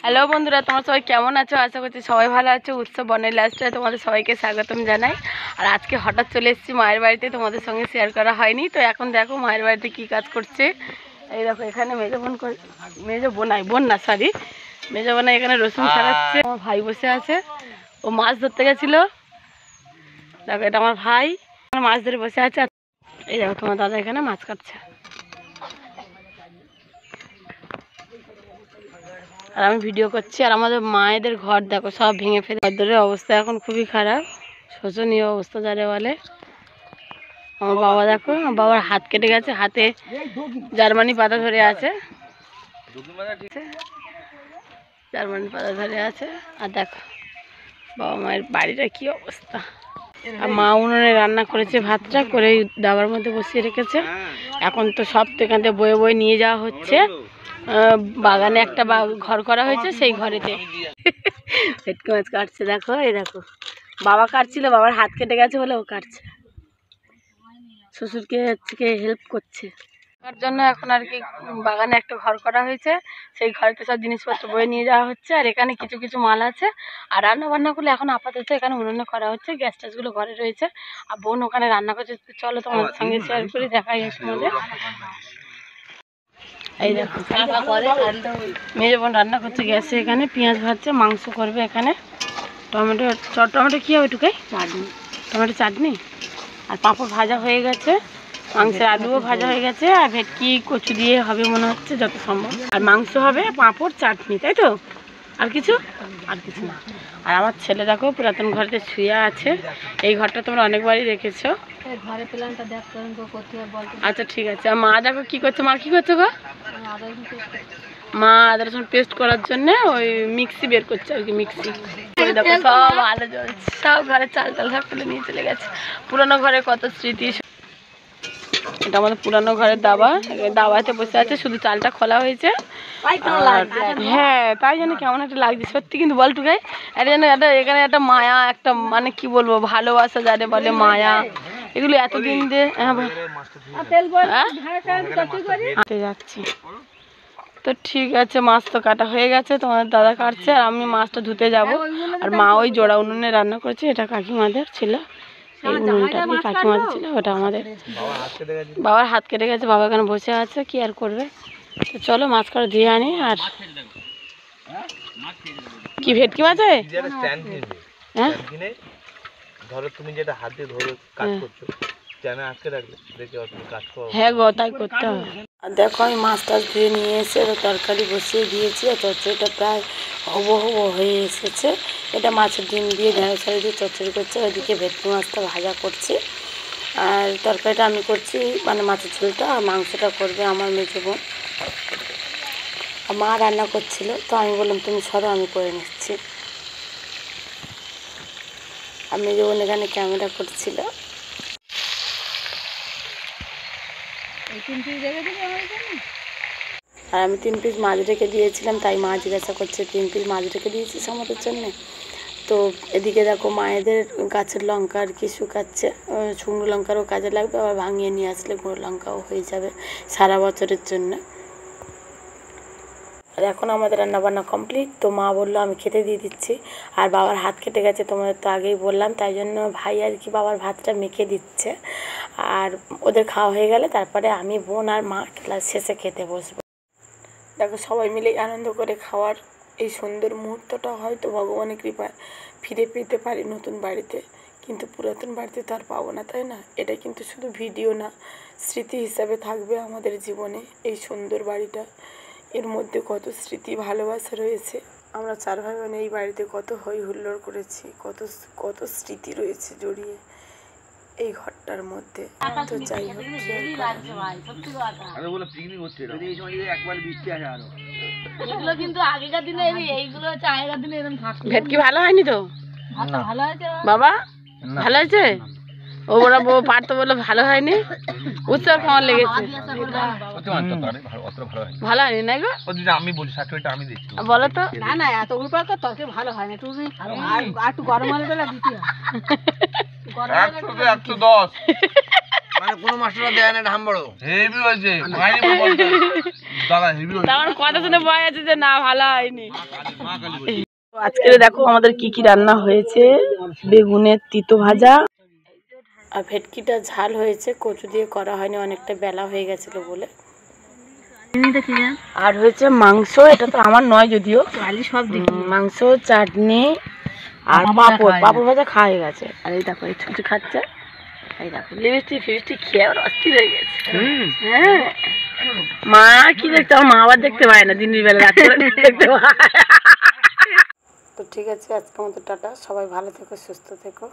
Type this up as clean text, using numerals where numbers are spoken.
Hello বন্ধুরা, তোমরা সবাই কেমন আছো? আশা করছি সবাই ভালো আছো। উৎসব বনের লাইফস্টাইলে তোমাদের সবাইকে স্বাগতম জানাই। আর আজকে হঠাৎ চলে এসেছি মায়ের বাড়িতে, তোমাদের সঙ্গে শেয়ার করা হয়নি। তো এখন দেখো মায়ের বাড়িতে কী কাজ করছে। এই দেখো এখানে মেজো বোন এখানে রসুন ছাড়াচ্ছে। আমার ভাই বসে আছে, ও মাছ ধরতে গেছিলো। দেখো এটা আমার ভাই, আমার মাছ ধরে বসে আছে। এই দেখো তোমার দাদা এখানে মাছ কাটছে। আর আমি ভিডিও করছি। আর আমাদের মায়েদের ঘর দেখো সব ভেঙে ফেলে, ঘরের অবস্থা এখন খুবই খারাপ, শোচনীয় অবস্থা যারে বলে। আমার বাবা দেখো, আমার বাবার হাত কেটে গেছে, হাতে জার্মানি পাতা ধরে আছে, জার্মানি পাতা ধরে আছে। আর দেখো বাবা মায়ের বাড়িটা কি অবস্থা। আর মা উনুনে রান্না করেছে, ভাতটা করে দাবার মধ্যে বসিয়ে রেখেছে। এখন তো সব তো এখান থেকে বয়ে বয়ে নিয়ে যাওয়া হচ্ছে। বাগানে একটা ঘর করা হয়েছে, সেই ঘরেতে ভেটকি মাছ কাটছে। দেখো এই দেখো বাবা কাটছিল, বাবার হাত কেটে গেছে বলে ও কাটছে, শ্বশুরকে হচ্ছে হেল্প করছে। তার জন্য এখন আর কি বাগানে একটা ঘর করা হয়েছে, সেই ঘরেতে সব জিনিসপত্র বয়ে নিয়ে যাওয়া হচ্ছে। আর এখানে কিছু কিছু মাল আছে। আর রান্না বান্নাগুলো এখন আপাতত এখানে উনুনে করা হচ্ছে, গ্যাস ট্যাসগুলো ঘরে রয়েছে। আর বোন ওখানে রান্না করছে। চলো তোমাদের সঙ্গে শেয়ার করে দেখাই তোমাদের। এই দেখো মেজো বোন রান্না করছে গ্যাসে, এখানে পেঁয়াজ ভাজছে, মাংস করবে এখানে। টমেটো কী হবে টুকাই? চাটনি, টমেটো চাটনি। আর পাঁপড় ভাজা হয়ে গেছে, মাংসের আলুও ভাজা হয়ে গেছে। আর ভেটকি কচু দিয়ে হবে মনে হচ্ছে যত সম্ভব। আর মাংস হবে, পাঁপড়, চাটনি, তাই তো? আর কিছু না। আর আমার ছেলে দেখো পুরাতন ঘরতে শুয়ে আছে। এই ঘরটা তোমরা অনেকবারই দেখেছো। ঘরে প্ল্যানটা দেখতে আচ্ছা ঠিক আছে। আর মা দেখো কি করছো? মা কি করছো গো? মা আদা রসুন পেস্ট করার জন্য ওই মিক্সি বের করছে আর কি। মিক্সি দেখো সব আলো জ্বলছে, সব ঘরে চাল টাল সব ফেলে নিয়ে চলে গেছে। পুরোনো ঘরে কত স্মৃতি। এটা আমাদের পুরানো ঘরের দাবাতে বসে আছে, শুধু চালটা খোলা হয়েছে। হ্যাঁ তাই জন্য কেমন একটা লাগছে সত্যি। কিন্তু বল টুকাই এটা যেন এখানে একটা মায়া, একটা মানে কি বলবো, ভালোবাসা যারে বলে মায়া, এগুলো এতদিন দিয়ে যাচ্ছি। তো ঠিক আছে, মাছ তো কাটা হয়ে গেছে, তোমাদের দাদা কাটছে আর আমি মাছটা ধুতে যাব। আর মা ওই জোড়া উনুনে রান্না করেছে, এটা কাকিমাদের ছিল। এই উনুনটা দিয়ে কাকিমাদের ছিল, ওটা আমাদের। বাবার হাত কেটে গেছে, বাবা এখানে বসে আছে, কি আর করবে। তো চলো মাছ কাটা ধুয়ে আনি। আর কি ভেটকি মাছ? হ্যাঁ ধরো তুমি যেটা হাত দিয়ে ধরে কাজ করছো, হ্যাঁ গো তাই করতে হবে। আর দেখো আমি মাছ টাছ ধুয়ে নিয়ে এসে তরকারি বসিয়ে দিয়েছি। আর চচ্চড়িটা প্রায় হবো হয়ে এসেছে। এটা মাছের ডিম দিয়ে ঢেঁড়স আলু দিয়ে চচ্চড়ি করছে, ওইদিকে ভেটকি মাছটা ভাজা করছি। আর তরকারিটা আমি করছি, মানে মাছের ঝোলটা। আর মাংসটা করবে আমার মেজো বোন। আর মা রান্না করছিল, তো আমি বললাম তুমি সরো, আমি করে নিচ্ছি। আর মেজো বোন এখানে ক্যামেরা করছিল। আর আমি 3 পিস মাছ রেখে দিয়েছিলাম, তাই মা জিজ্ঞাসা করছে 3 পিস মাছ রেখে দিয়েছিস আমাদের জন্যে। তো এদিকে দেখো মায়েদের গাছের লঙ্কা আর কি শুকাচ্ছে। শুকনো লঙ্কারও কাজে লাগবে, আবার ভাঙিয়ে নিয়ে আসলে গুঁড়ো লঙ্কাও হয়ে যাবে সারা বছরের জন্য। আর এখন আমাদের রান্নাবান্না কমপ্লিট। তো মা বললো আমি খেতে দিয়ে দিচ্ছি। আর বাবার হাত কেটে গেছে, তোমাদের তো আগেই বললাম, তাই জন্য ভাই আর কি বাবার ভাতটা মেখে দিচ্ছে। আর ওদের খাওয়া হয়ে গেলে তারপরে আমি, বোন আর মা ক্লাস শেষে খেতে বসবো। দেখো সবাই মিলে আনন্দ করে খাওয়ার এই সুন্দর মুহূর্তটা হয়তো ভগবানের কৃপায় ফিরে পেতে পারি নতুন বাড়িতে, কিন্তু পুরাতন বাড়িতে তো আর পাবো না, তাই না? এটা কিন্তু শুধু ভিডিও না, স্মৃতি হিসাবে থাকবে আমাদের জীবনে এই সুন্দর বাড়িটা। এর মধ্যে কত স্মৃতি, ভালোবাসা রয়েছে। আমরা 4 ভাই বোন এই বাড়িতে কত হই হুল্লোড় করেছি, কত স্মৃতি রয়েছে জড়িয়ে এই ঘরটার মধ্যে। তো যাই হোক, ভেটকি ভালো হয়নি তো বাবা? ভালো হয়েছে? ওরা পারতো বলে ভালো হয়নি। উৎসব কেমন লেগেছে? ভালো হয়নি না গো? আমি বলি বলো তো। না এতগুলো পর তো তরকারি ভালো হয় না, তুমি একটু গরম হলে দিতে হয়। 110 মানে কোন মাস্টাররা দেয় না ধাম বড় হেভি হয়েছে দাদা হেভি হয়েছে আমার কথা শুনে ভয় আছে যে না ভালো হয়নি। আজকে দেখো আমাদের কি কি রান্না হয়েছে, বেগুনের তিতো ভাজা আর ভেটকিটা ঝাল হয়েছে, কচু দিয়ে করা হয়নি, অনেকটা বেলা হয়ে গেছিল বলে। আর হয়েছে মাংস, এটা তো আমার নয় যদিও, সব মাংস, চাটনি আর পাঁপড়। পাঁপড় ভাজা খাওয়া হয়ে গেছে। আর এই দেখো এই ছুটি খাচ্ছে, এই দেখো লিপস্টিক ফিপস্টিক খেয়ে আবার অস্থির হয়ে গেছে। হ্যাঁ মা কি দেখতে, আমার মা আবার দেখতে পায় না, দিনের বেলা রাত করে দেখতে পায়। তো ঠিক আছে, আজকের মতো টাটা, সবাই ভালো থেকো, সুস্থ থেকো।